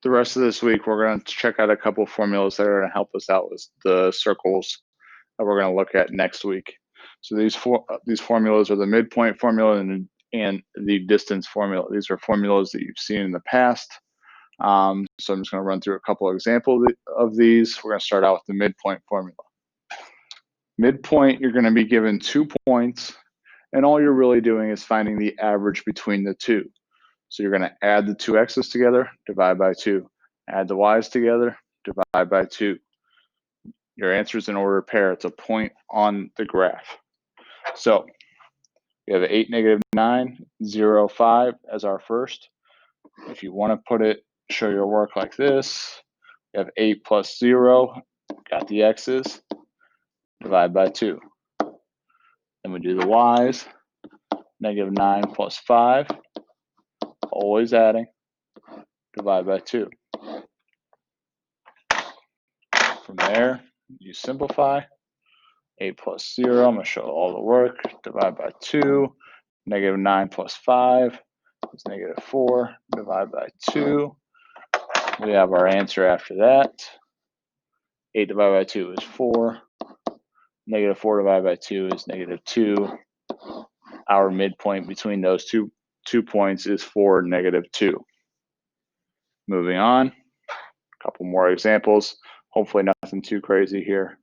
the rest of this week, we're going to check out a couple of formulas that are going to help us out with the circles that we're going to look at next week. So these formulas are the midpoint formula and the distance formula. These are formulas that you've seen in the past. So I'm just going to run through a couple of examples of these. We're going to start out with the midpoint formula. Midpoint, you're going to be given 2 points, and all you're really doing is finding the average between the two. So you're going to add the two x's together, divide by 2. Add the y's together, divide by 2. Your answer is in order of pair. It's a point on the graph. So we have 8, -9, 0, 5 as our first. If you want to show your work like this, you have 8 plus 0, got the x's, divide by 2. Then we do the y's, -9 plus 5, always adding, divide by 2. From there, you simplify. 8 plus 0, I'm going to show all the work, divide by 2. -9 plus 5 is -4, divide by 2. We have our answer after that. 8 divided by 2 is 4. -4 divided by 2 is -2. Our midpoint between those two points is 4, -2. Moving on, a couple more examples. Hopefully nothing too crazy here.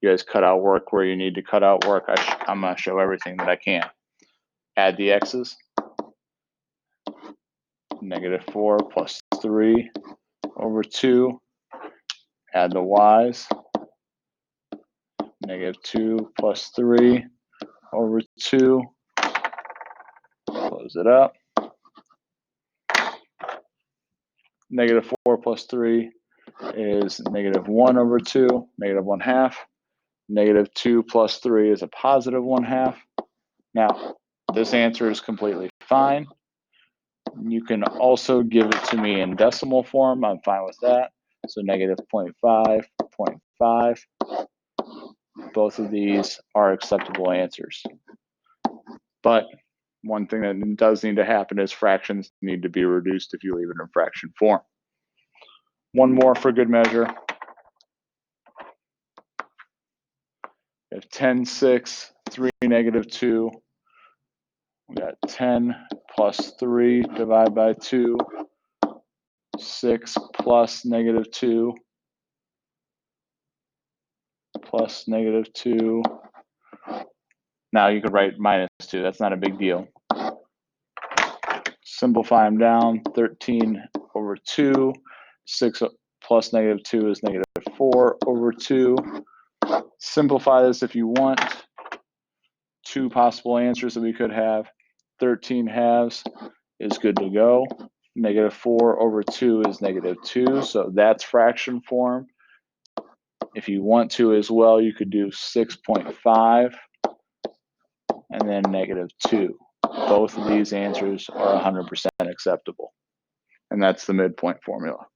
You guys cut out work where you need to cut out work. I'm going to show everything that I can. Add the x's. -4 plus 3 over 2. Add the y's. -2 plus 3 over 2. Close it up. -4 plus 3 is -1 over 2, -1/2. -2 plus 3 is a +1/2. Now, this answer is completely fine. You can also give it to me in decimal form. I'm fine with that. So -0.5, 0.5. Both of these are acceptable answers. But one thing that does need to happen is fractions need to be reduced if you leave it in fraction form. One more for good measure. We have 10, 6, 3, -2. We got 10 plus 3 divided by 2. 6 plus -2 plus -2. Now you could write -2. That's not a big deal. Simplify them down. 13 over 2. 6 plus -2 is -4 over 2. Simplify this if you want. 2 possible answers that we could have. 13 halves is good to go. -4 over 2 is -2, so that's fraction form. If you want to as well, you could do 6.5 and then -2. Both of these answers are 100% acceptable. And that's the midpoint formula.